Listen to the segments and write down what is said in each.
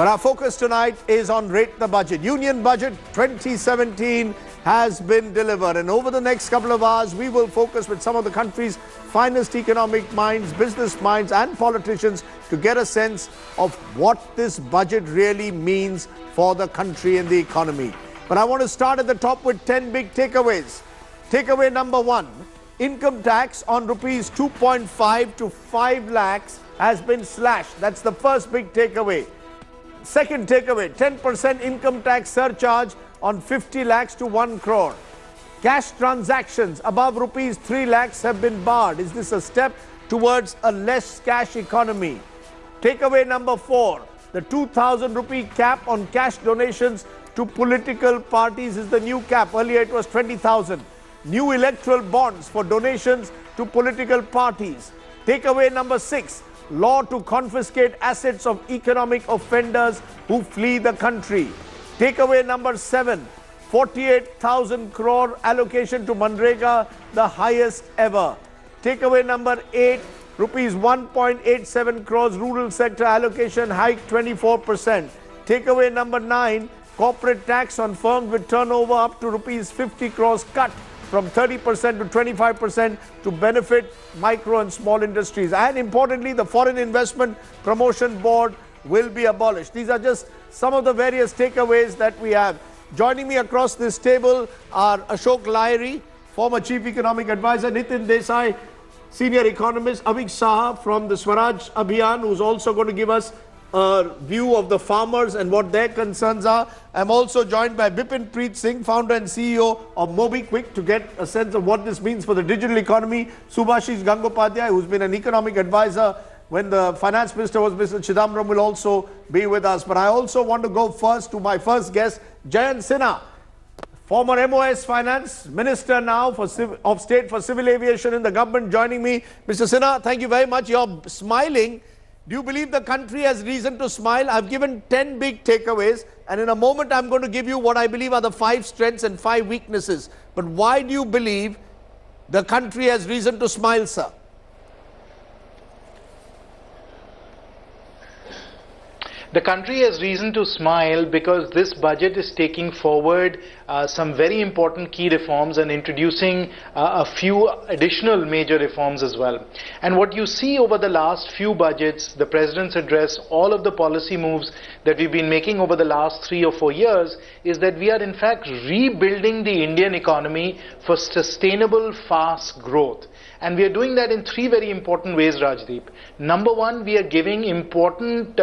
But our focus tonight is on Rate the Budget. Union Budget 2017 has been delivered, and over the next couple of hours we will focus with some of the country's finest economic minds, business minds and politicians to get a sense of what this budget really means for the country and the economy. But I want to start at the top with 10 big takeaways. Takeaway number 1, income tax on rupees 2.5 to 5 lakhs has been slashed. That's the first big takeaway. Second takeaway, 10% income tax surcharge on 50 lakhs to 1 crore. Cash transactions above rupees 3 lakhs have been barred. Is this a step towards a less cash economy? Takeaway number 4, the 2,000 rupee cap on cash donations to political parties is the new cap. Earlier it was 20,000. New electoral bonds for donations to political parties. Takeaway number 6, law to confiscate assets of economic offenders who flee the country. Takeaway number 7, 48,000 crore allocation to Manrega, the highest ever. Takeaway number 8, rupees 1.87 crores rural sector allocation hike 24%. Takeaway number 9, corporate tax on firms with turnover up to rupees 50 crores cut from 30% to 25% to benefit micro and small industries. And importantly, the Foreign Investment Promotion Board will be abolished. These are just some of the various takeaways that we have. Joining me across this table are Ashok Lahiri, former Chief Economic Advisor, Nitin Desai, Senior Economist, Avik Saha from the Swaraj Abhiyan, who's also going to give us a view of the farmers and what their concerns are. I'm also joined by Bipin Preet Singh, founder and CEO of MobiKwik, to get a sense of what this means for the digital economy. Subhashish Gangopadhyay, who's been an economic advisor when the finance minister was Mr. Chidambaram, will also be with us. But I also want to go first to my first guest, Jayant Sinha, former MOS Finance Minister now of State for Civil Aviation in the government, joining me. Mr. Sinha, thank you very much. You're smiling. Do you believe the country has reason to smile? I've given 10 big takeaways, and in a moment I'm going to give you what I believe are the 5 strengths and 5 weaknesses. But why do you believe the country has reason to smile, sir? The country has reason to smile because this budget is taking forward some very important key reforms and introducing a few additional major reforms as well. And what you see over the last few budgets, the President's address, all of the policy moves that we've been making over the last 3 or 4 years is that we are in fact rebuilding the Indian economy for sustainable, fast growth. And we are doing that in 3 very important ways, Rajdeep. Number 1, we are giving important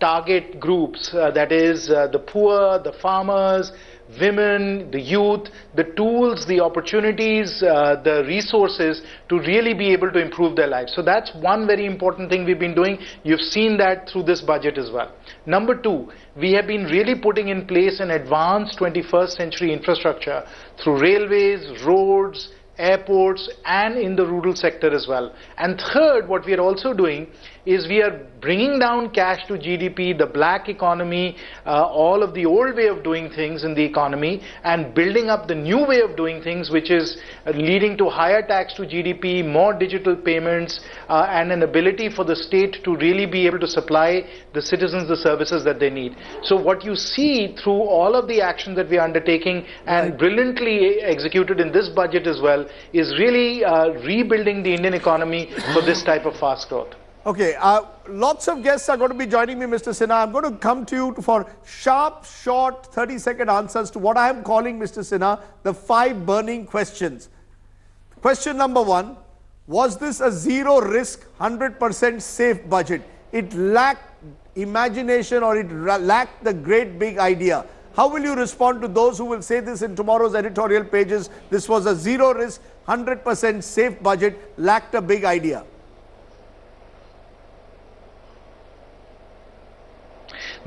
target groups, that is the poor, the farmers, women, the youth, the tools, the opportunities, the resources to really be able to improve their lives. So that's one very important thing we've been doing. You've seen that through this budget as well. Number 2, we have been really putting in place an advanced 21st century infrastructure through railways, roads, airports and in the rural sector as well. And third, what we are also doing is we are bringing down cash to GDP, the black economy, all of the old way of doing things in the economy, and building up the new way of doing things, which is leading to higher tax to GDP, more digital payments, and an ability for the state to really be able to supply the citizens the services that they need. So what you see through all of the actions that we are undertaking and brilliantly executed in this budget as well is really rebuilding the Indian economy for this type of fast growth. Okay, lots of guests are going to be joining me, Mr. Sinha. I'm going to come to you for sharp, short, 30-second answers to what I am calling, Mr. Sinha, the 5 burning questions. Question number 1, was this a zero-risk, 100% safe budget? It lacked imagination, or it lacked the great big idea. How will you respond to those who will say this in tomorrow's editorial pages? This was a zero-risk, 100% safe budget, lacked a big idea.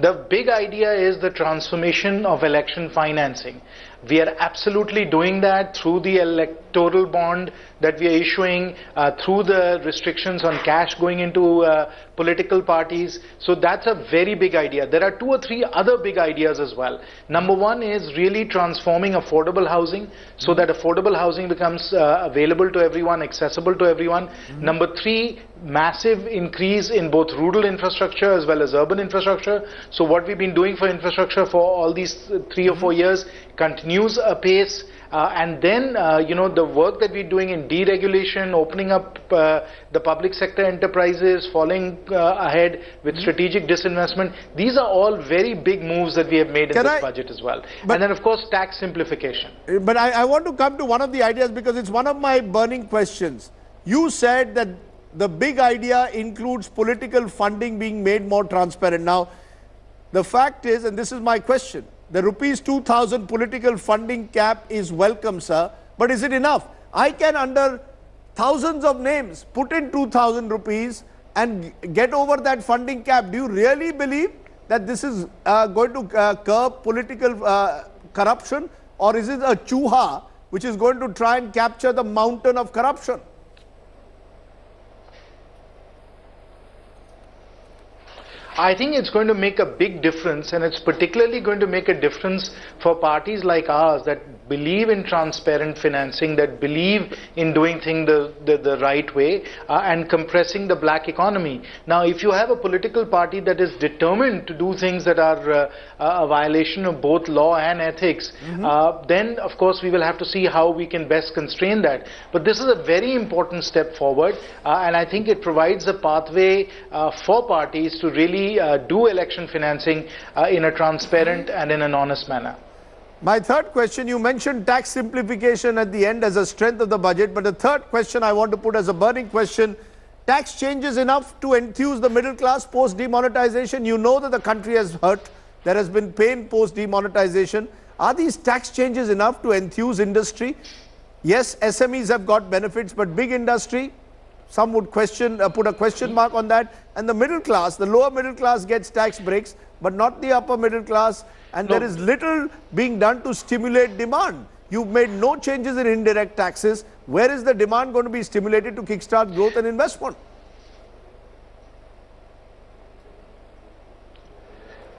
The big idea is the transformation of election financing. We are absolutely doing that through the electoral bond that we are issuing, through the restrictions on cash going into political parties. So that's a very big idea. There are 2 or 3 other big ideas as well. Number one is really transforming affordable housing so that affordable housing becomes available to everyone, accessible to everyone. Number 3, massive increase in both rural infrastructure as well as urban infrastructure. So what we've been doing for infrastructure for all these 3 or 4 years continues apace. And then, the work that we're doing in deregulation, opening up the public sector enterprises, falling ahead with strategic disinvestment, these are all very big moves that we have made in this budget as well. And then, of course, tax simplification. But I want to come to one of the ideas because it's one of my burning questions. You said that the big idea includes political funding being made more transparent. Now, the fact is, and this is my question, the rupees 2,000 political funding cap is welcome, sir, but is it enough? I can, under thousands of names, put in 2,000 rupees and get over that funding cap. Do you really believe that this is going to curb political corruption, or is it a chuha which is going to try and capture the mountain of corruption? I think it's going to make a big difference, and it's particularly going to make a difference for parties like ours that believe in transparent financing, that believe in doing things the right way and compressing the black economy. Now, if you have a political party that is determined to do things that are a violation of both law and ethics, then of course we will have to see how we can best constrain that. But this is a very important step forward, and I think it provides a pathway for parties to really do election financing in a transparent and in an honest manner. My third question, you mentioned tax simplification at the end as a strength of the budget, but the third question I want to put as a burning question, tax changes enough to enthuse the middle class post demonetization? You know that the country has hurt, there has been pain post demonetization. Are these tax changes enough to enthuse industry? Yes, SMEs have got benefits, but big industry, some would question, put a question mark on that. And the middle class, the lower middle class gets tax breaks, but not the upper middle class. And there is little being done to stimulate demand. You've made no changes in indirect taxes. Where is the demand going to be stimulated to kickstart growth and investment?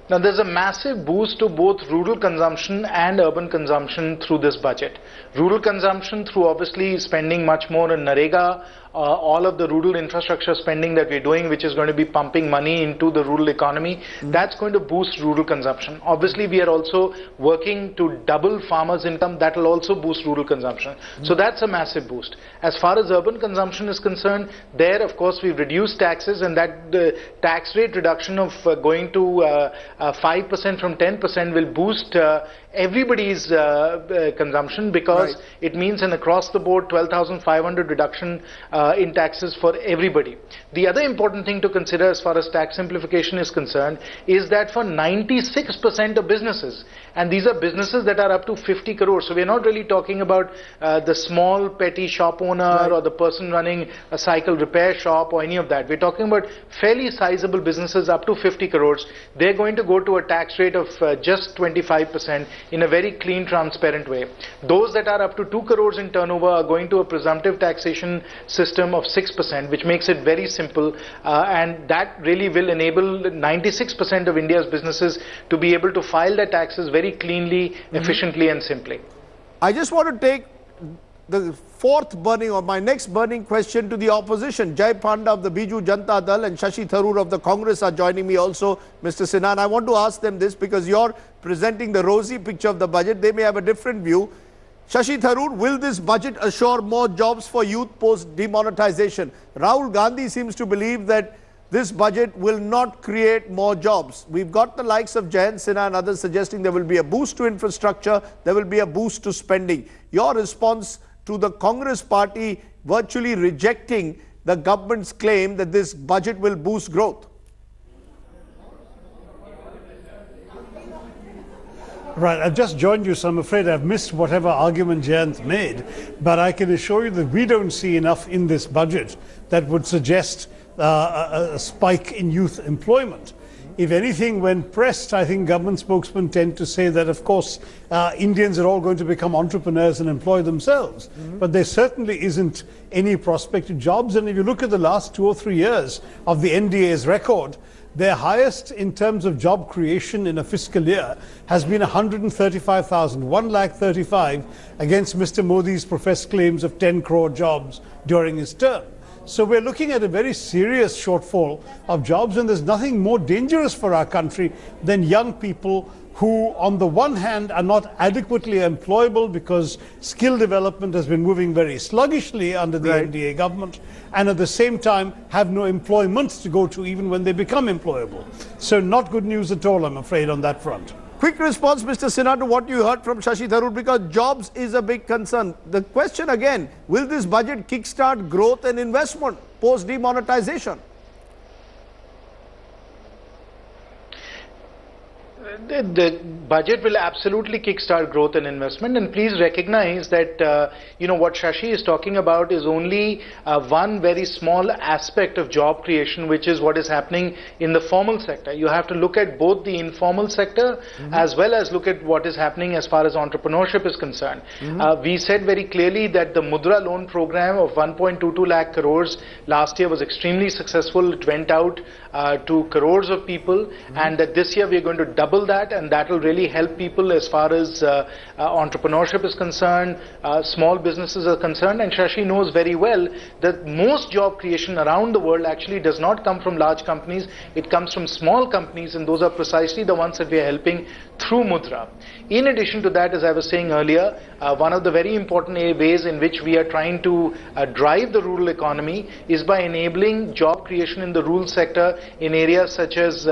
Now, there's a massive boost to both rural consumption and urban consumption through this budget. Rural consumption through obviously spending much more in Narega, all of the rural infrastructure spending that we're doing, which is going to be pumping money into the rural economy, that's going to boost rural consumption. Obviously, we are also working to double farmers' income. That will also boost rural consumption. So that's a massive boost. As far as urban consumption is concerned, there, of course, we've reduced taxes, and that tax rate reduction of going to 5% from 10% will boost everybody's consumption, because it means an across the board 12,500 reduction in taxes for everybody. The other important thing to consider as far as tax simplification is concerned is that for 96% of businesses, and these are businesses that are up to 50 crores, so we're not really talking about the small petty shop owner or the person running a cycle repair shop or any of that. We're talking about fairly sizable businesses up to 50 crores. They're going to go to a tax rate of just 25% in a very clean, transparent way. Those that are up to 2 crores in turnover are going to a presumptive taxation system of 6%, which makes it very simple, and that really will enable 96% of India's businesses to be able to file their taxes very cleanly, efficiently and simply. I just want to take the fourth burning, or my next burning question, to the opposition. Jai Panda of the Biju Janata Dal and Shashi Tharoor of the Congress are joining me also, Mr. Sinha. And I want to ask them this because you're presenting the rosy picture of the budget. They may have a different view. Shashi Tharoor, will this budget assure more jobs for youth post demonetization? Rahul Gandhi seems to believe that this budget will not create more jobs. We've got the likes of Jayant Sinha and others suggesting there will be a boost to infrastructure, there will be a boost to spending. Your response to the Congress party virtually rejecting the government's claim that this budget will boost growth? Right, I've just joined you, so I'm afraid I've missed whatever argument Jayant made, but I can assure you that we don't see enough in this budget that would suggest a spike in youth employment. If anything, when pressed, I think government spokesmen tend to say that, of course, Indians are all going to become entrepreneurs and employ themselves. But there certainly isn't any prospect of jobs. And if you look at the last 2 or 3 years of the NDA's record, their highest in terms of job creation in a fiscal year has been 135,000, 1,35,000 against Mr. Modi's professed claims of 10 crore jobs during his term. So we're looking at a very serious shortfall of jobs, and there's nothing more dangerous for our country than young people who, on the one hand, are not adequately employable because skill development has been moving very sluggishly under the NDA government, and at the same time have no employment to go to even when they become employable. So not good news at all, I'm afraid, on that front. Quick response, Mr. Sinha, to what you heard from Shashi Tharoor, because jobs is a big concern. The question again, will this budget kickstart growth and investment post-demonetization? The budget will absolutely kickstart growth and investment, and please recognize that what Shashi is talking about is only one very small aspect of job creation, which is what is happening in the formal sector. You have to look at both the informal sector as well as look at what is happening as far as entrepreneurship is concerned. We said very clearly that the Mudra loan program of 1.22 lakh crores last year was extremely successful. It went out to crores of people, and that this year we are going to double that, and that will really help people as far as entrepreneurship is concerned, small businesses are concerned. And Shashi knows very well that most job creation around the world actually does not come from large companies, it comes from small companies, and those are precisely the ones that we are helping through Mudra. In addition to that, as I was saying earlier, one of the very important ways in which we are trying to drive the rural economy is by enabling job creation in the rural sector in areas such as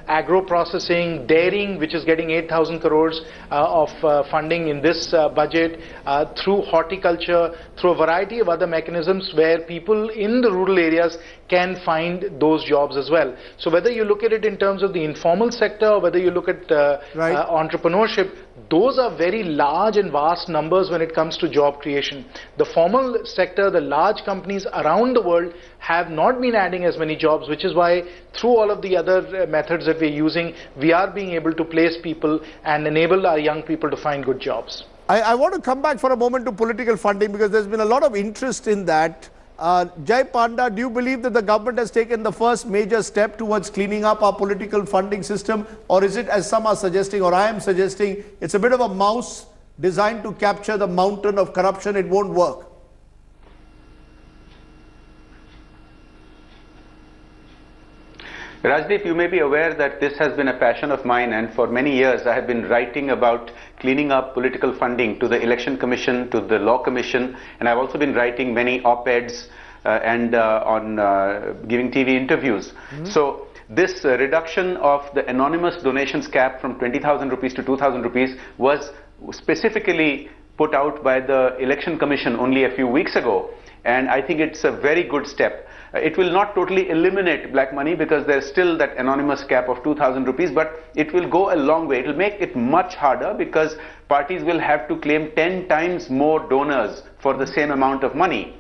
agro-processing, dairying, which is getting 8,000 crores of funding in this budget, through horticulture, through a variety of other mechanisms where people in the rural areas can find those jobs as well. So whether you look at it in terms of the informal sector or whether you look at entrepreneurship, those are very large and vast numbers when it comes to job creation. The formal sector, the large companies around the world have not been adding as many jobs, which is why through all of the other methods that we're using, we are being able to place people and enable our young people to find good jobs. I want to come back for a moment to political funding, because there's been a lot of interest in that. Jai Panda, do you believe that the government has taken the first major step towards cleaning up our political funding system, or is it, as some are suggesting, or I am suggesting, it's a bit of a mouse designed to capture the mountain of corruption? It won't work. Rajdeep, you may be aware that this has been a passion of mine, and for many years I have been writing about cleaning up political funding to the Election Commission, to the Law Commission, and I've also been writing many op-eds and on giving TV interviews. So this reduction of the anonymous donations cap from 20,000 rupees to 2,000 rupees was specifically put out by the Election Commission only a few weeks ago, and I think it's a very good step. It will not totally eliminate black money because there's still that anonymous cap of 2,000 rupees, but it will go a long way. It will make it much harder because parties will have to claim 10 times more donors for the same amount of money.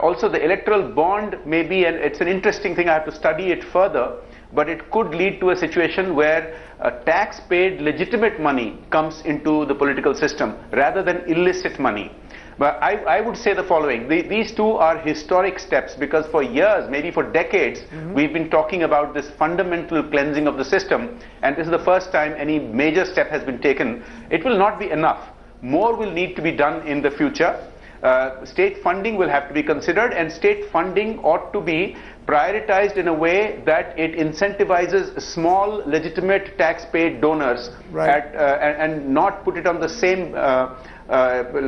Also, the electoral bond may be, and it's an interesting thing, I have to study it further, but it could lead to a situation where tax-paid legitimate money comes into the political system rather than illicit money. But I would say the following, these two are historic steps, because for years, maybe for decades, we've been talking about this fundamental cleansing of the system, and this is the first time any major step has been taken. It will not be enough. More will need to be done in the future. State funding will have to be considered, and state funding ought to be prioritized in a way that it incentivizes small, legitimate tax-paid donors and not put it on the same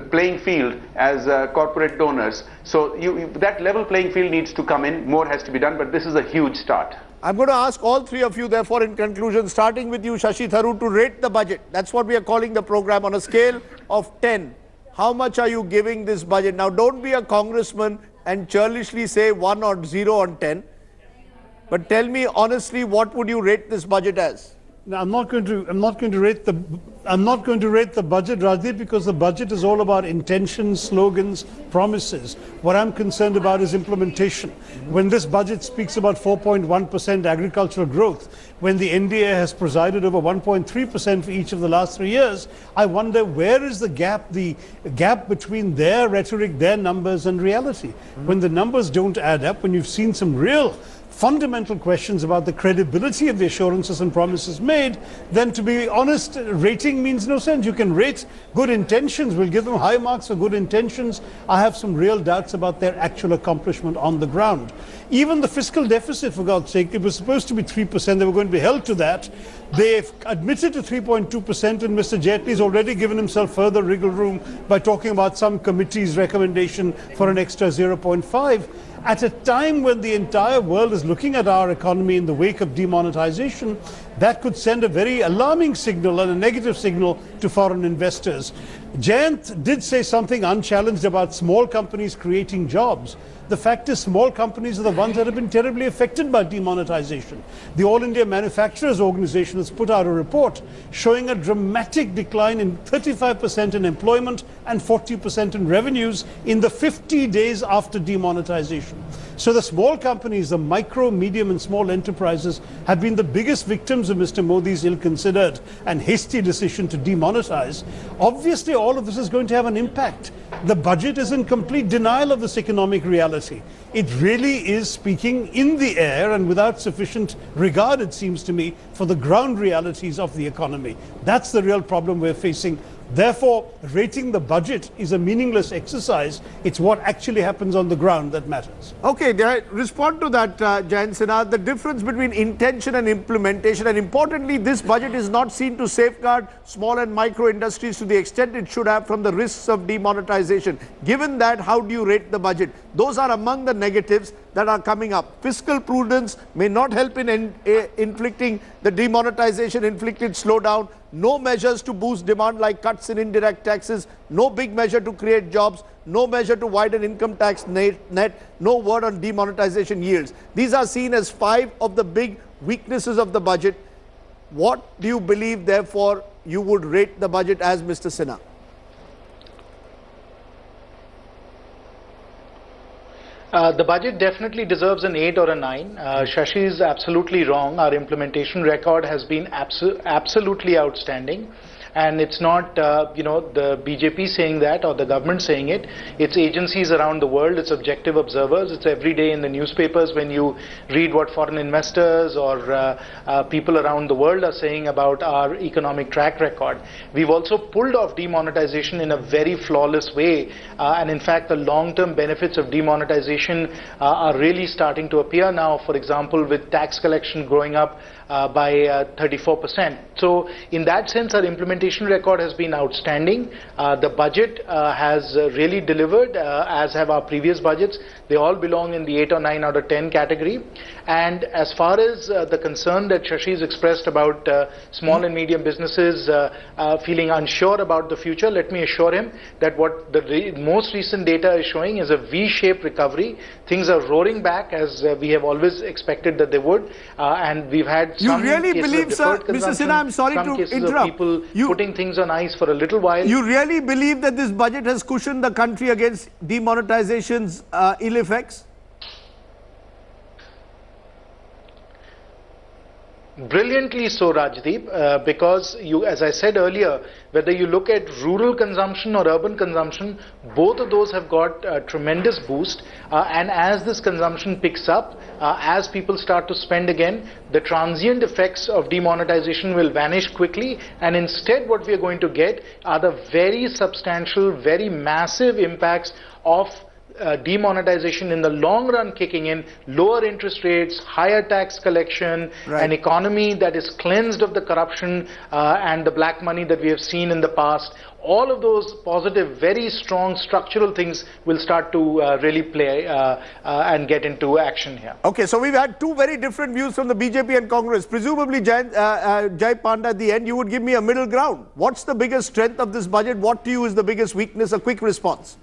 playing field as corporate donors. So that level playing field needs to come in, more has to be done, but this is a huge start. I'm going to ask all three of you, therefore, in conclusion, starting with you, Shashi Tharoor, to rate the budget. That's what we are calling the program. On a scale of 10, how much are you giving this budget? Now, don't be a congressman and churlishly say 1 or 0 on 10, but tell me honestly, what would you rate this budget as? No, I'm not going to rate the budget, Rajdeep, because the budget is all about intentions, slogans, promises. What I'm concerned about is implementation. When this budget speaks about 4.1% agricultural growth, when the NDA has presided over 1.3% for each of the last 3 years, I wonder where is the gap between their rhetoric, their numbers and reality. When the numbers don't add up, when you've seen some real fundamental questions about the credibility of the assurances and promises made, then to be honest, rating means no sense. You can rate good intentions, we'll give them high marks for good intentions. I have some real doubts about their actual accomplishment on the ground. Even the fiscal deficit, for God's sake, it was supposed to be 3%, they were going to be held to that. They've admitted to 3.2%, and Mr. Jaitley's already given himself further wriggle room by talking about some committee's recommendation for an extra 0.5. At a time when the entire world is looking at our economy in the wake of demonetization, that could send a very alarming signal and a negative signal to foreign investors. Jayant did say something unchallenged about small companies creating jobs. The fact is, small companies are the ones that have been terribly affected by demonetization. The All India Manufacturers Organization has put out a report showing a dramatic decline in 35% in employment and 40% in revenues in the 50 days after demonetization. So the small companies, the micro, medium and small enterprises have been the biggest victims of Mr. Modi's ill-considered and hasty decision to demonetize. Obviously, all of this is going to have an impact. The budget is in complete denial of this economic reality. It really is speaking in the air and without sufficient regard, it seems to me, for the ground realities of the economy. That's the real problem we're facing. Therefore, rating the budget is a meaningless exercise. It's what actually happens on the ground that matters. Okay, respond to that, Jayant Sinha, the difference between intention and implementation, and importantly, this budget is not seen to safeguard small and micro industries to the extent it should have from the risks of demonetization. Given that, how do you rate the budget? Those are among the negatives that are coming up. Fiscal prudence may not help in inflicting the demonetization inflicted slowdown. No measures to boost demand like cuts in indirect taxes, no big measure to create jobs, no measure to widen income tax net, no word on demonetization yields. These are seen as 5 of the big weaknesses of the budget. What do you believe, therefore, you would rate the budget as, Mr. Sinha? The budget definitely deserves an 8 or a 9. Shashi is absolutely wrong. Our implementation record has been absolutely outstanding. And it's not, the BJP saying that or the government saying it. It's agencies around the world. It's objective observers. It's every day in the newspapers when you read what foreign investors or people around the world are saying about our economic track record. We've also pulled off demonetization in a very flawless way. And in fact, the long-term benefits of demonetization are really starting to appear now. For example, with tax collection growing up by 34%. So in that sense, our implementation record has been outstanding. The budget has really delivered, as have our previous budgets. They all belong in the 8 or 9 out of 10 category. And as far as the concern that Shashi has expressed about small and medium businesses feeling unsure about the future, let me assure him that what the most recent data is showing is a V-shaped recovery. Things are roaring back as we have always expected that they would. And we've had some really cases believe, of sir, deferred Mr. Sinha, I'm sorry some to cases interrupt. Of people putting things on ice for a little while. You really believe that this budget has cushioned the country against demonetization's ill effects? Brilliantly so, Rajdeep, because as I said earlier, whether you look at rural consumption or urban consumption, both of those have got a tremendous boost. And as this consumption picks up, as people start to spend again, the transient effects of demonetization will vanish quickly. And instead, what we are going to get are the very substantial, very massive impacts of demonetization in the long run kicking in, lower interest rates, higher tax collection, an economy that is cleansed of the corruption and the black money that we have seen in the past. All of those positive, very strong structural things will start to really play and get into action here. Okay, so we've had 2 very different views from the BJP and Congress. Presumably, Jai Panda, at the end, you would give me a middle ground. What's the biggest strength of this budget? What to you is the biggest weakness? A quick response.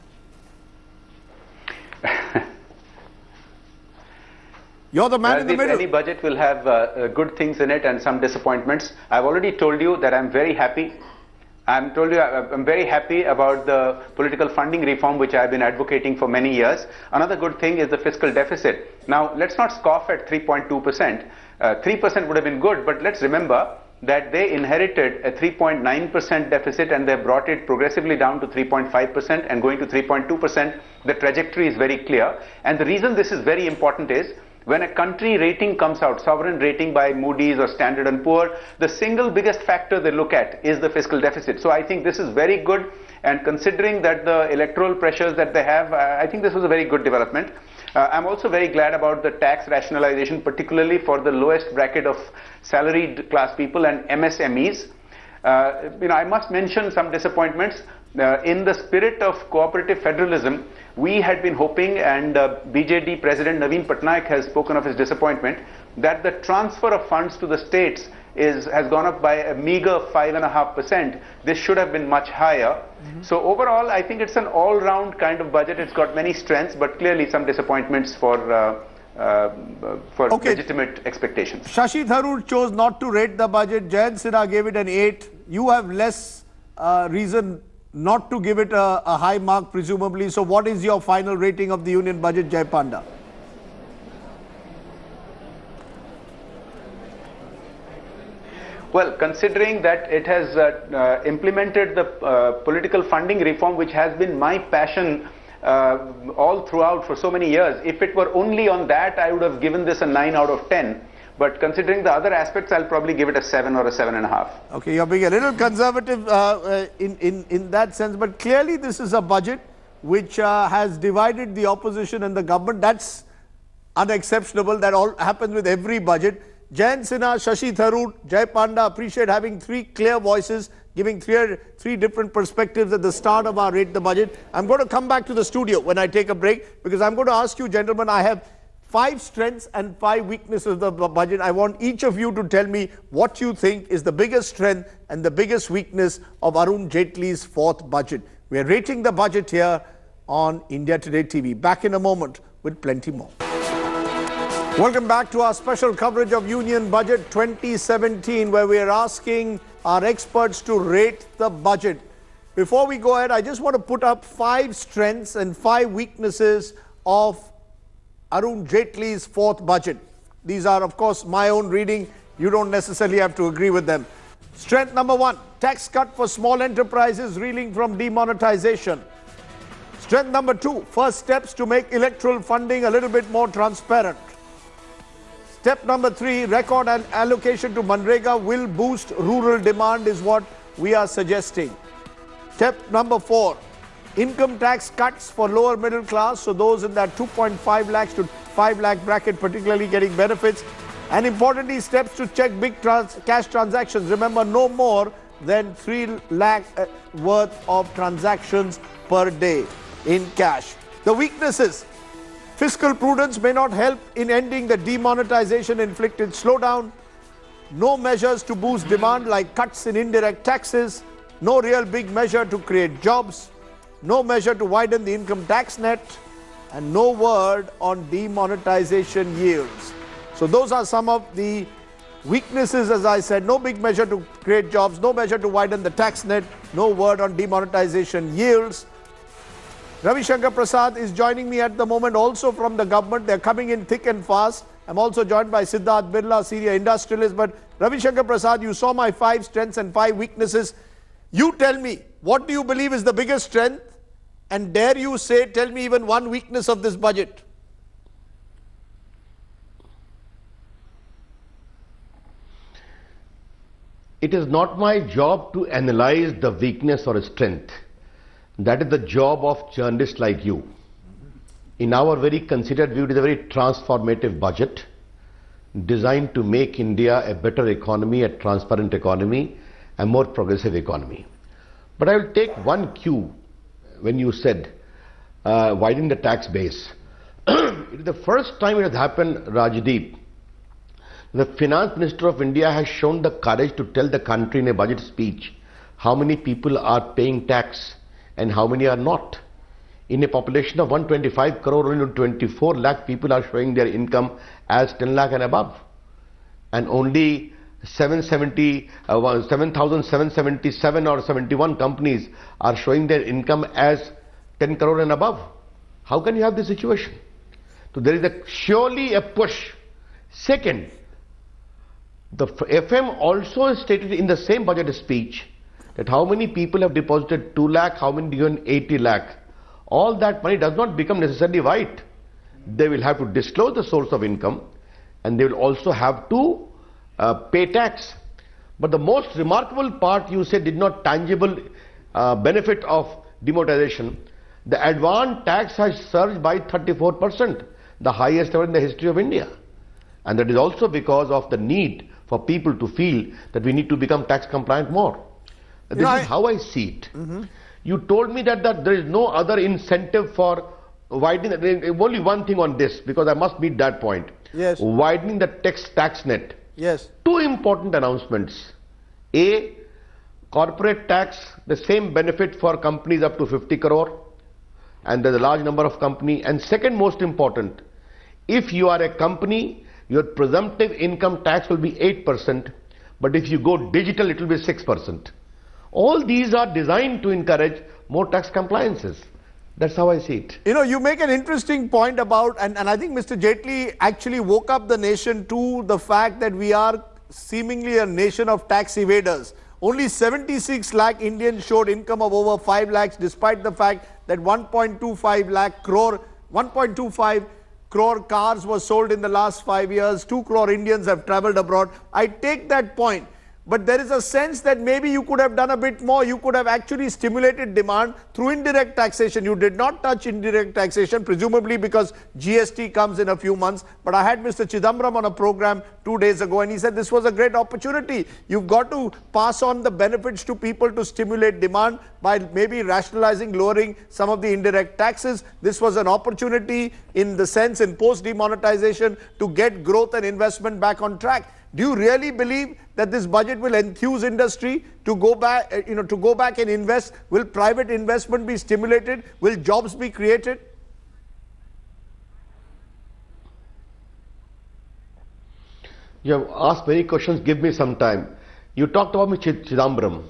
You're the man in the middle. Any budget will have good things in it and some disappointments. I've already told you that I'm very happy. I'm very happy about the political funding reform which I've been advocating for many years. Another good thing is the fiscal deficit. Now, let's not scoff at 3.2%. 3% would have been good, but let's remember that they inherited a 3.9% deficit and they brought it progressively down to 3.5% and going to 3.2%. The trajectory is very clear. And the reason this is very important is when a country rating comes out, sovereign rating by Moody's or Standard & Poor, the single biggest factor they look at is the fiscal deficit. So I think this is very good, and considering that the electoral pressures that they have, I think this was a very good development. I'm also very glad about the tax rationalization, particularly for the lowest bracket of salaried class people and MSMEs. I must mention some disappointments. In the spirit of cooperative federalism, we had been hoping, and BJD President Naveen Patnaik has spoken of his disappointment, that the transfer of funds to the states has gone up by a meager 5.5%. This should have been much higher. So overall, I think it's an all-round kind of budget. It's got many strengths, but clearly some disappointments for legitimate expectations. Shashi Tharoor chose not to rate the budget. Jayant Sinha gave it an 8. You have less reason not to give it a high mark, presumably. So what is your final rating of the union budget, Jay Panda? Well, considering that it has implemented the political funding reform, which has been my passion all throughout for so many years, if it were only on that, I would have given this a 9 out of 10. But considering the other aspects, I'll probably give it a 7 or a 7.5. Okay, you're being a little conservative in that sense, but clearly this is a budget which has divided the opposition and the government. That's unexceptional. That all happens with every budget. Jayant Sinha, Shashi Tharoor, Jay Panda, appreciate having 3 clear voices, giving 3 different perspectives at the start of our Rate the Budget. I'm going to come back to the studio when I take a break, because I'm going to ask you, gentlemen, I have 5 strengths and 5 weaknesses of the budget. I want each of you to tell me what you think is the biggest strength and the biggest weakness of Arun Jaitley's 4th budget. We are rating the budget here on India Today TV. Back in a moment with plenty more. Welcome back to our special coverage of Union Budget 2017, where we are asking our experts to rate the budget. Before we go ahead, I just want to put up 5 strengths and 5 weaknesses of Arun Jaitley's 4th budget. These are, of course, my own reading. You don't necessarily have to agree with them. Strength number 1, tax cut for small enterprises reeling from demonetization. Strength number 2, first steps to make electoral funding a little bit more transparent. Step number 3, record and allocation to Manrega will boost rural demand is what we are suggesting. Step number 4, income tax cuts for lower middle class, so those in that 2.5 lakhs to 5 lakh bracket particularly getting benefits. And importantly, steps to check big cash transactions. Remember, no more than 3 lakh worth of transactions per day in cash. The weaknesses: fiscal prudence may not help in ending the demonetization inflicted slowdown. No measures to boost demand like cuts in indirect taxes. No real big measure to create jobs. No measure to widen the income tax net. And no word on demonetization yields. So those are some of the weaknesses, as I said. No big measure to create jobs. No measure to widen the tax net. No word on demonetization yields. Ravi Shankar Prasad is joining me at the moment, also from the government. They're coming in thick and fast. I'm also joined by Siddharth Birla, senior industrialist. But Ravi Shankar Prasad, you saw my 5 strengths and 5 weaknesses. You tell me, what do you believe is the biggest strength? And dare you say, tell me even one weakness of this budget. It is not my job to analyze the weakness or strength. That is the job of journalists like you. In our very considered view, it is a very transformative budget designed to make India a better economy, a transparent economy, a more progressive economy. But I will take one cue when you said widening the tax base. It is the first time it has happened, Rajdeep. The Finance Minister of India has shown the courage to tell the country in a budget speech how many people are paying tax and how many are not. In a population of 125 crore, only 24 lakh people are showing their income as 10 lakh and above. And only 7,777 or 71 companies are showing their income as 10 crore and above. How can you have this situation? So there is surely a push. Second, the FM also stated in the same budget speech that how many people have deposited 2 lakh, how many given 80 lakh. All that money does not become necessarily white. They will have to disclose the source of income, and they will also have to pay tax. But the most remarkable part, you said, did not tangible benefit of demonetization. The advance tax has surged by 34%, the highest ever in the history of India. And that is also because of the need for people to feel that we need to become tax compliant more. This is how I see it. You told me that there is no other incentive for widening. Only one thing on this, because I must meet that point. Yes. Widening the tax net. Yes. Two important announcements. A, corporate tax, the same benefit for companies up to 50 crore. And there's a large number of companies. And second most important, if you are a company, your presumptive income tax will be 8%. But if you go digital, it will be 6%. All these are designed to encourage more tax compliances. That's how I see it. You know, you make an interesting point about, and I think Mr. Jaitley actually woke up the nation to the fact that we are seemingly a nation of tax evaders. Only 76 lakh Indians showed income of over 5 lakhs, despite the fact that 1.25 crore cars were sold in the last 5 years. 2 crore Indians have traveled abroad. I take that point. But there is a sense that maybe you could have done a bit more. You could have actually stimulated demand through indirect taxation. You did not touch indirect taxation, presumably because GST comes in a few months. But I had Mr. Chidambaram on a program 2 days ago, and he said this was a great opportunity. You've got to pass on the benefits to people to stimulate demand by maybe rationalizing, lowering some of the indirect taxes. This was an opportunity in the sense in post-demonetization to get growth and investment back on track. Do you really believe that this budget will enthuse industry to go back, to go back and invest? Will private investment be stimulated? Will jobs be created? You have asked many questions. Give me some time. You talked about Mr. Chidambaram.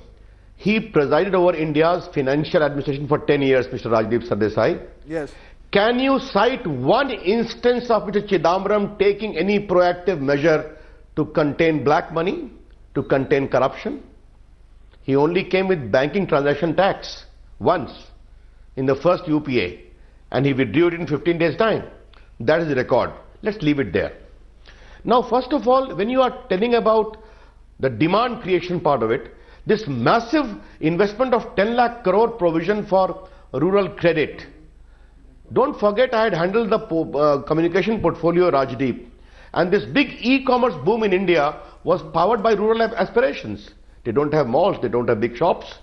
He presided over India's financial administration for 10 years, Mr. Rajdeep Sardesai. Yes. Can you cite one instance of Mr. Chidambaram taking any proactive measure to contain black money, to contain corruption? He only came with banking transaction tax once in the first UPA, and he withdrew it in 15 days' time. That is the record. Let's leave it there. Now, first of all, when you are telling about the demand creation part of it, this massive investment of 10 lakh crore provision for rural credit. Don't forget, I had handled the communication portfolio, Rajdeep. And this big e-commerce boom in India was powered by rural aspirations. They don't have malls, they don't have big shops.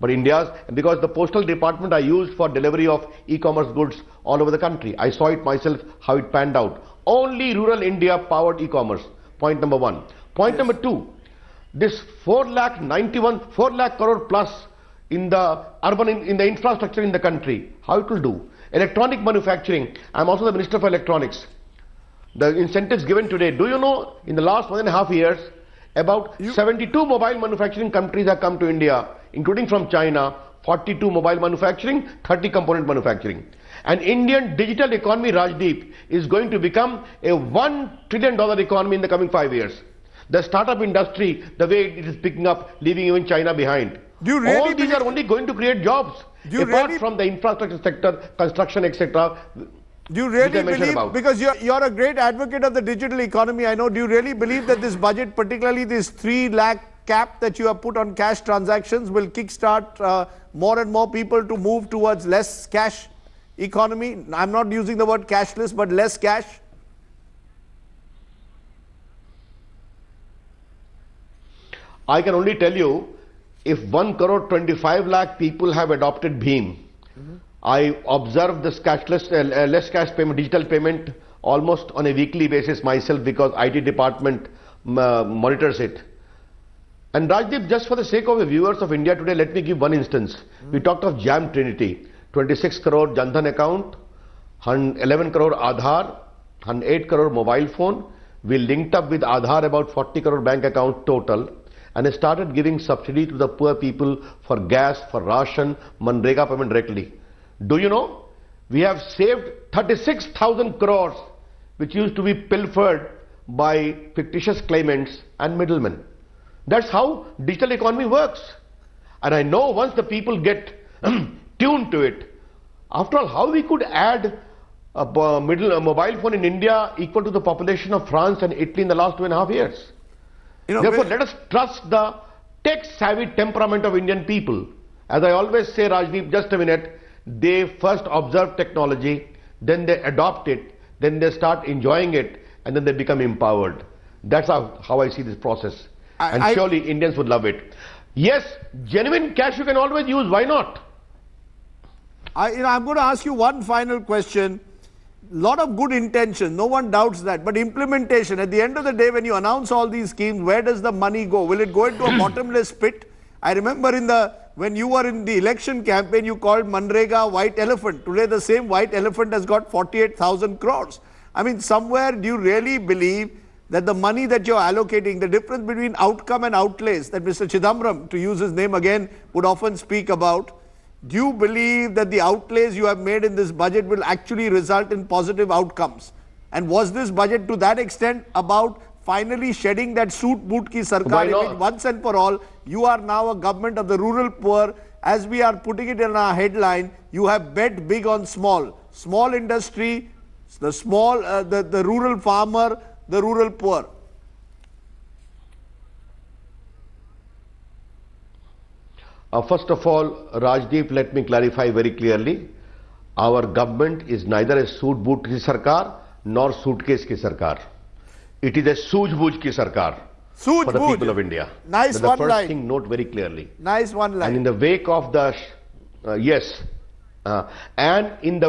But because the postal department I used for delivery of e-commerce goods all over the country. I saw it myself, how it panned out. Only rural India powered e-commerce. Point number one. Point number two, this 4 lakh crore plus in the urban, in the infrastructure in the country, how it will do? Electronic manufacturing. I'm also the Minister for Electronics. The incentives given today, do you know, in the last 1.5 years, about 72 mobile manufacturing countries have come to India, including from China, 42 mobile manufacturing, 30 component manufacturing. And Indian digital economy, Rajdeep, is going to become a $1 trillion economy in the coming 5 years. The startup industry, the way it is picking up, leaving even China behind. All these are only going to create jobs, apart from the infrastructure sector, construction, etc. Do you really believe, because you're a great advocate of the digital economy, I know, do you really believe that this budget, particularly this 3 lakh cap that you have put on cash transactions, will kickstart more and more people to move towards less cash economy? I'm not using the word cashless, but less cash. I can only tell you, if 1 crore 25 lakh people have adopted BHIM, I observe this cashless, less cash payment, digital payment almost on a weekly basis myself, because IT department monitors it. And Rajdeep, just for the sake of the viewers of India Today, let me give one instance. We talked of Jam Trinity. 26 crore Jandhan account, 11 crore Aadhaar, 108 crore mobile phone. We linked up with Aadhaar about 40 crore bank account total and started giving subsidy to the poor people for gas, for ration, Manrega payment directly. Do you know? We have saved 36,000 crores which used to be pilfered by fictitious claimants and middlemen. That's how digital economy works. And I know once the people get tuned to it, after all, how we could add a mobile phone in India equal to the population of France and Italy in the last 2.5 years. Therefore, let us trust the tech-savvy temperament of Indian people. As I always say, Rajdeep, just a minute, they first observe technology, then they adopt it, then they start enjoying it, and then they become empowered. That's how I see this process. And surely Indians would love it. Yes, genuine cash you can always use. Why not? I'm going to ask you one final question. Lot of good intention, no one doubts that, but implementation, at the end of the day, when you announce all these schemes, where does the money go? Will it go into a bottomless pit? I remember when you were in the election campaign, you called Manrega white elephant. Today the same white elephant has got 48,000 crores. I mean, somewhere do you really believe that the money that you're allocating, the difference between outcome and outlays that Mr. Chidambaram, to use his name again, would often speak about, do you believe that the outlays you have made in this budget will actually result in positive outcomes? And was this budget to that extent about finally shedding that suit boot ki sarkar image once and for all? You are now a government of the rural poor. As we are putting it in our headline, you have bet big on small. Small industry, the rural farmer, the rural poor. First of all, Rajdeep, let me clarify very clearly. Our government is neither a suit boot ki sarkar nor suitcase ki sarkar. It is a sooj-booj ki sarkar for the people of India. Nice one line. The first thing, note very clearly. Nice one line. And in the wake of the in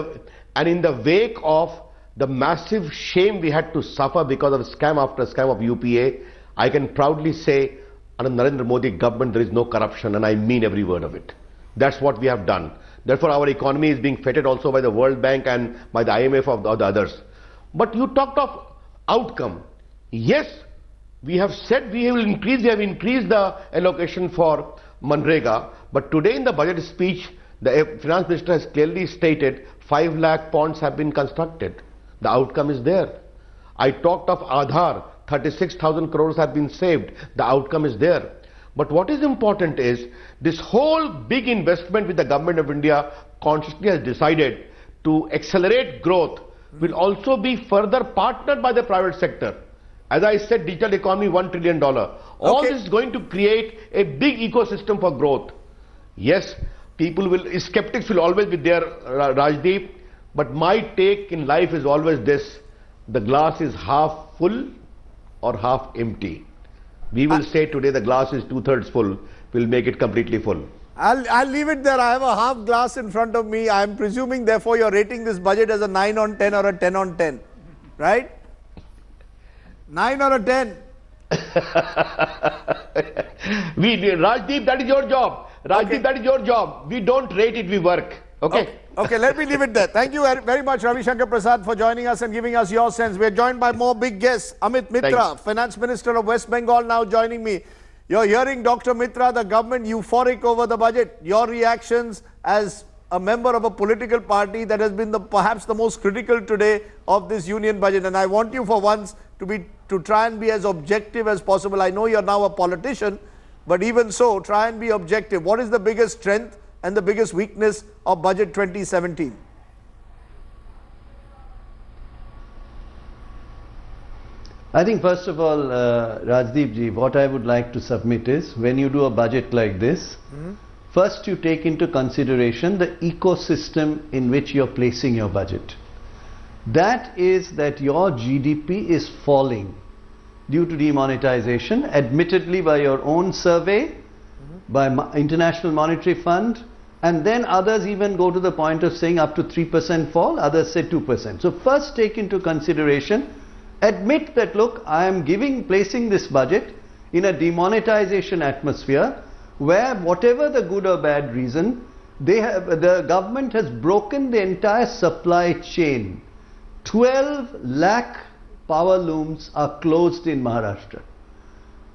the wake of the massive shame we had to suffer because of scam after scam of UPA, I can proudly say, under Narendra Modi government, there is no corruption, and I mean every word of it. That's what we have done. Therefore, our economy is being feted also by the World Bank and by the IMF of the others. But you talked of outcome. Yes, we have said we have increased the allocation for Manrega, but today in the budget speech, the finance minister has clearly stated 5 lakh ponds have been constructed. The outcome is there. I talked of Aadhaar, 36,000 crores have been saved. The outcome is there. But what is important is this whole big investment with the government of India consciously has decided to accelerate growth will also be further partnered by the private sector. As I said, digital economy, $1 trillion. All this is going to create a big ecosystem for growth. Yes, skeptics will always be there, Rajdeep, but my take in life is always this: the glass is half full or half empty. We will say today the glass is 2/3 full. We'll make it completely full. I'll leave it there. I have a half glass in front of me. I'm presuming, therefore, you're rating this budget as a 9 on 10 or a 10 on 10, right? 9 or a 10? Rajdeep, that is your job. Rajdeep, that is your job. We don't rate it, we work. Okay? Okay, let me leave it there. Thank you very much, Ravi Shankar Prasad, for joining us and giving us your sense. We're joined by more big guests. Amit Mitra, Finance Minister of West Bengal, now joining me. You're hearing Dr. Mitra, the government euphoric over the budget. Your reactions as a member of a political party that has been perhaps the most critical today of this union budget. And I want you for once to try and be as objective as possible. I know you're now a politician, but even so, try and be objective. What is the biggest strength and the biggest weakness of budget 2017? I think first of all, Rajdeep ji, what I would like to submit is, when you do a budget like this, first you take into consideration the ecosystem in which you're placing your budget. That is that your GDP is falling due to demonetization, admittedly by your own survey, by International Monetary Fund, and then others even go to the point of saying up to 3% fall, others say 2%. So first take into consideration, admit that look, I am placing this budget in a demonetization atmosphere where whatever the good or bad reason, the government has broken the entire supply chain. 12 lakh power looms are closed in Maharashtra.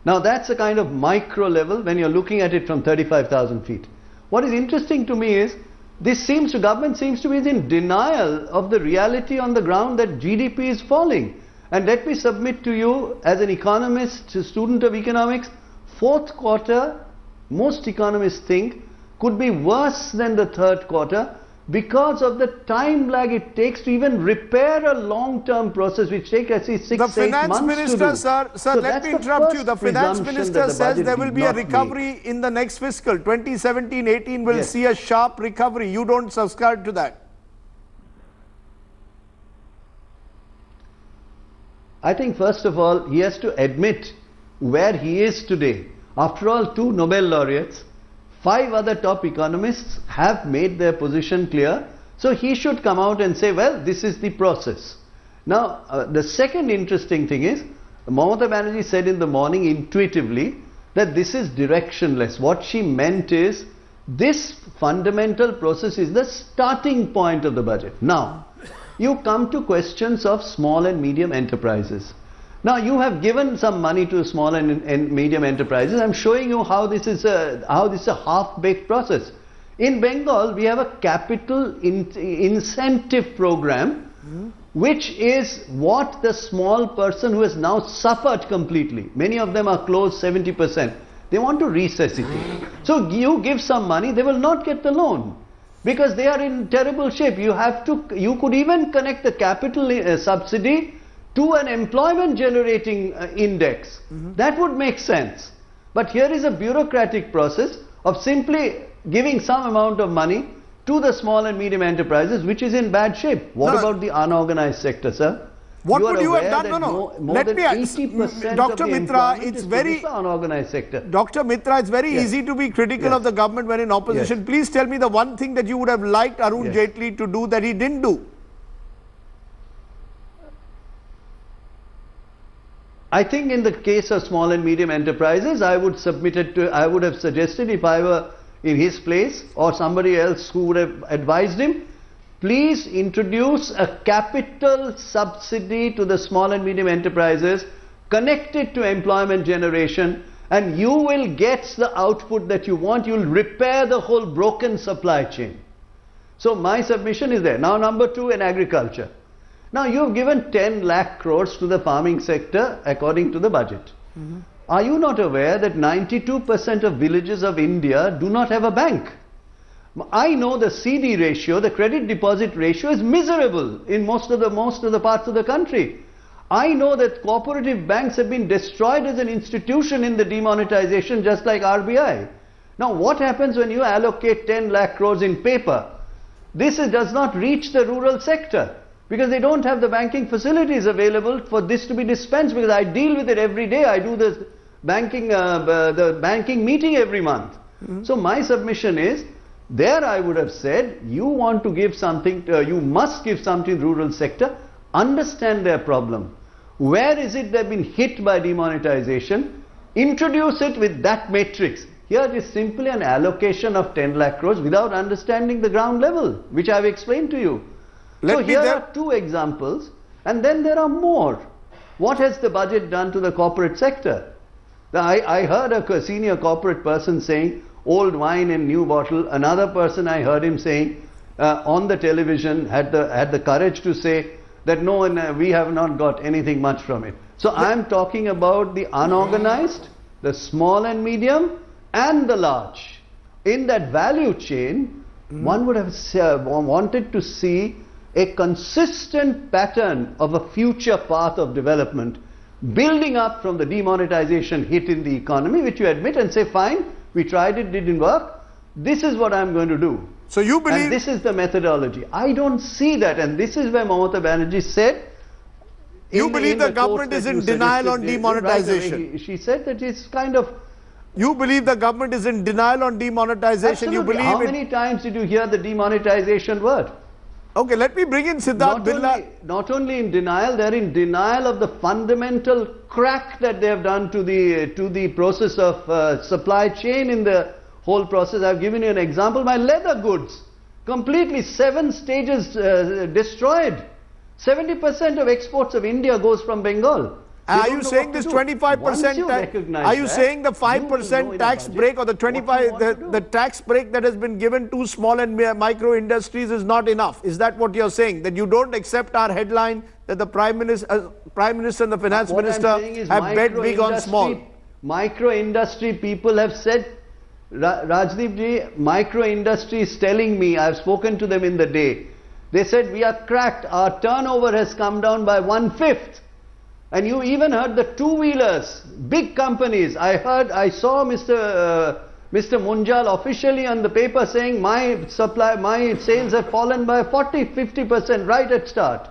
Now that's a kind of micro level when you're looking at it from 35,000 feet. What is interesting to me is government seems to be in denial of the reality on the ground that GDP is falling. And let me submit to you, as an economist, a student of economics, fourth quarter, most economists think, could be worse than the third quarter because of the time lag it takes to even repair a long-term process which takes at least 6 the 8 months finance minister, to do. sir, let me interrupt you. The finance minister says there will be a not recovery made. in the next fiscal. 2017-18 will see a sharp recovery. You don't subscribe to that? I think first of all he has to admit where he is today. After all, 2 Nobel laureates, 5 other top economists have made their position clear. So he should come out and say, well, this is the process. Now, the second interesting thing is, Mamata Banerjee said in the morning intuitively that this is directionless. What she meant is, this fundamental process is the starting point of the budget. Now, you come to questions of small and medium enterprises. Now you have given some money to small and medium enterprises. I'm showing you how this is a half-baked process. In Bengal, we have a capital incentive program, which is what the small person who has now suffered completely. Many of them are closed 70%. They want to resuscitate. So you give some money, they will not get the loan because they are in terrible shape. You could even connect the capital subsidy to an employment generating index. That would make sense. But here is a bureaucratic process of simply giving some amount of money to the small and medium enterprises, which is in bad shape. What about the unorganized sector, sir? What would you have done? More Let than me 80% Dr. of the Mitra, employment it's is very the unorganized sector. Dr. Mitra, it's very easy to be critical of the government when in opposition. Please tell me the one thing that you would have liked Arun Jaitley to do that he didn't do. I think in the case of small and medium enterprises, I would have suggested, if I were in his place or somebody else who would have advised him, please introduce a capital subsidy to the small and medium enterprises connected to employment generation, and you will get the output that you want. You will repair the whole broken supply chain. So my submission is there. Now number 2, in agriculture. Now you have given 10 lakh crores to the farming sector according to the budget. Are you not aware that 92% of villages of India do not have a bank? I know the CD ratio, the credit deposit ratio is miserable in most of the parts of the country. I know that cooperative banks have been destroyed as an institution in the demonetization, just like RBI. Now what happens when you allocate 10 lakh crores in paper? This does not reach the rural sector, because they don't have the banking facilities available for this to be dispensed, because I deal with it every day. I do the banking meeting every month. So my submission is, there I would have said, you want to give something, you must give something to the rural sector, understand their problem. Where is it they've been hit by demonetization? Introduce it with that matrix. Here it is simply an allocation of 10 lakh crores without understanding the ground level, which I've explained to you. So here are 2 examples, and then there are more. What has the budget done to the corporate sector? I heard a senior corporate person saying, old wine in new bottle. Another person, I heard him saying on the television, had the courage to say that no, we have not got anything much from it. So I am talking about the unorganized, the small and medium, and the large. In that value chain, one would have wanted to see a consistent pattern of a future path of development, building up from the demonetization hit in the economy, which you admit and say, fine, we tried it, didn't work, this is what I'm going to do. So you believe... And this is the methodology. I don't see that, and this is where Mamata Banerjee said... You believe the government is in denial on demonetization? She said that it's kind of... You believe the government is in denial on demonetization? Absolutely. You believe How many times did you hear the demonetization word? Okay, let me bring in Siddharth Birla. Not only in denial, they are in denial of the fundamental crack that they have done to the process of supply chain in the whole process. I've given you an example. My leather goods, completely 7 stages destroyed. 70% of exports of India goes from Bengal. Are you saying this 25%? Are you saying the 5% tax break or the 25 the tax break that has been given to small and micro industries is not enough? Is that what you're saying? That you don't accept our headline that the Prime Minister and the Finance Minister have bet big on small? Micro industry people have said, Rajdeep ji, micro industry is telling me, I've spoken to them in the day. They said we are cracked. Our turnover has come down by 1/5. And you even heard the two-wheelers, big companies. I saw Mr. Munjal officially on the paper saying my sales have fallen by 40-50% right at start.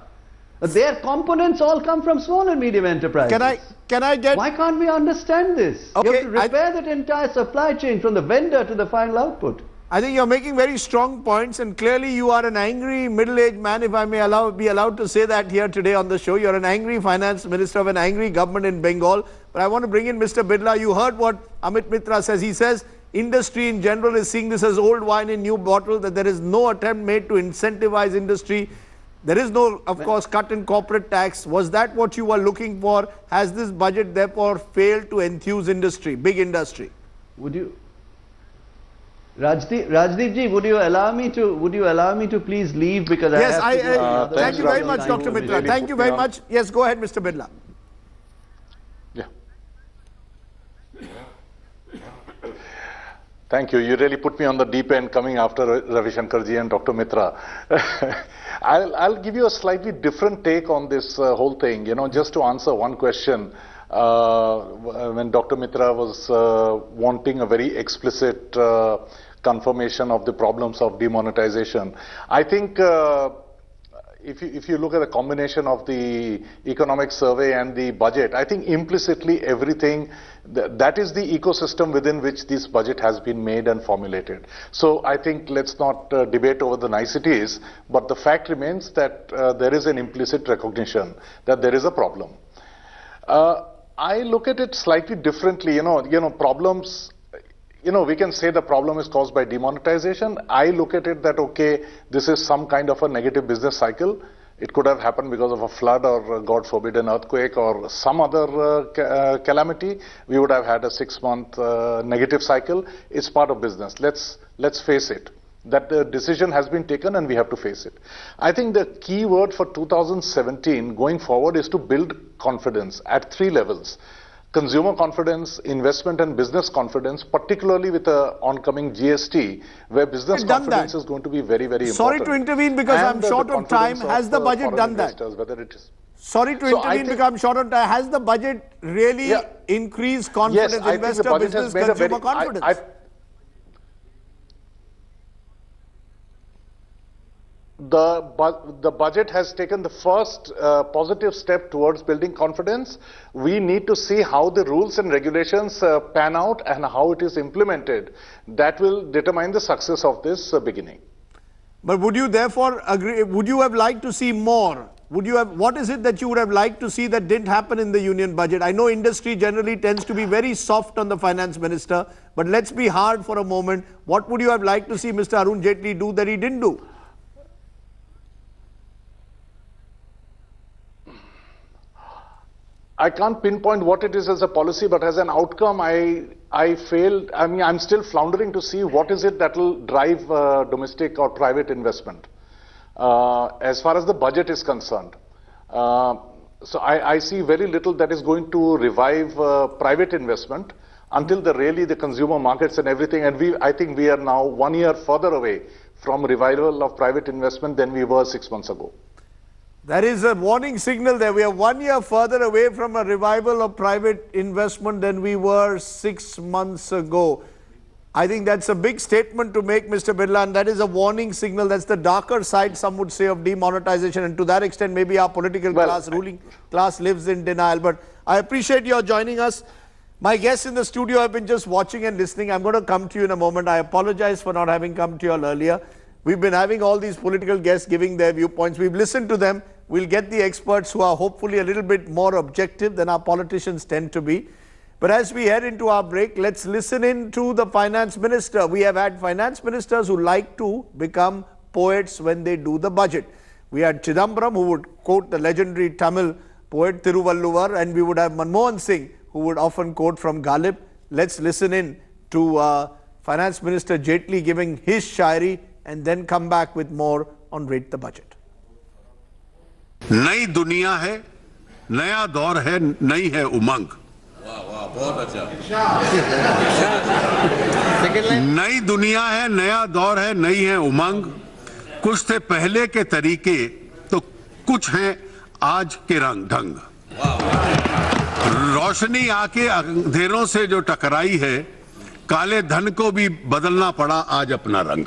Their components all come from small and medium enterprises. Can I get? Why can't we understand this? Okay, you have to repair that entire supply chain from the vendor to the final output. I think you're making very strong points, and clearly you are an angry middle-aged man, if I may be allowed to say that here today on the show. You're an angry finance minister of an angry government in Bengal. But I want to bring in Mr. Birla. You heard what Amit Mitra says. He says industry in general is seeing this as old wine in new bottle, that there is no attempt made to incentivize industry. There is no, of course, cut in corporate tax. Was that what you were looking for? Has this budget therefore failed to enthuse industry, big industry? Would you... Rajdeep ji, would you allow me to please leave, because yes, I have to thank you very much, Dr. Mitra. Thank you very much. Yes, go ahead, Mr. Birla. Yeah. Thank you. You really put me on the deep end coming after Ravi Shankar ji and Dr. Mitra. I'll give you a slightly different take on this whole thing, just to answer one question. When Dr. Mitra was wanting a very explicit confirmation of the problems of demonetization, I think if you look at the combination of the economic survey and the budget, I think implicitly everything, that is the ecosystem within which this budget has been made and formulated. So I think let's not debate over the niceties, but the fact remains that there is an implicit recognition that there is a problem. I look at it slightly differently. Problems, we can say the problem is caused by demonetization. I look at it that, okay, this is some kind of a negative business cycle. It could have happened because of a flood or, God forbid, an earthquake or some other calamity. We would have had a 6-month negative cycle. It's part of business. Let's face it. That the decision has been taken and we have to face it. I think the key word for 2017 going forward is to build confidence at 3 levels. Consumer confidence, investment and business confidence, particularly with the oncoming GST, where business confidence is going to be very, very important. Sorry to intervene because I'm short on time. Has the budget done that? Whether it is. Sorry to intervene because I'm short on time. Has the budget really increased confidence, yes, investor, business, consumer confidence? The budget has taken the first positive step towards building confidence. We need to see how the rules and regulations pan out and how it is implemented. That will determine the success of this beginning. But would you therefore agree, would you have liked to see more? What is it that you would have liked to see that didn't happen in the union budget? I know industry generally tends to be very soft on the finance minister, but let's be hard for a moment. What would you have liked to see Mr. Arun Jaitley do that he didn't do? I can't pinpoint what it is as a policy, but as an outcome, I failed. I mean, I'm still floundering to see what is it that will drive domestic or private investment as far as the budget is concerned. So I see very little that is going to revive private investment until the consumer markets and everything. And I think we are now 1 year further away from revival of private investment than we were 6 months ago. There is a warning signal there. We are 1 year further away from a revival of private investment than we were 6 months ago. I think that's a big statement to make, Mr. Birla, and that is a warning signal. That's the darker side, some would say, of demonetization. And to that extent, maybe our political ruling class lives in denial. But I appreciate your joining us. My guests in the studio have been just watching and listening. I'm going to come to you in a moment. I apologize for not having come to you all earlier. We've been having all these political guests giving their viewpoints. We've listened to them. We'll get the experts who are hopefully a little bit more objective than our politicians tend to be. But as we head into our break, let's listen in to the finance minister. We have had finance ministers who like to become poets when they do the budget. We had Chidambaram, who would quote the legendary Tamil poet Thiruvalluvar, and we would have Manmohan Singh, who would often quote from Ghalib. Let's listen in to Finance Minister Jaitley giving his shairi and then come back with more on Rate the Budget. नई दुनिया है, नया दौर है, नई है उमंग। नई दुनिया है, नया दौर है, नई है उमंग। कुछ थे पहले के तरीके तो कुछ हैं आज के रंग ढंग। रोशनी आके अंधेरों से जो टकराई है, काले धन को भी बदलना पड़ा आज अपना रंग।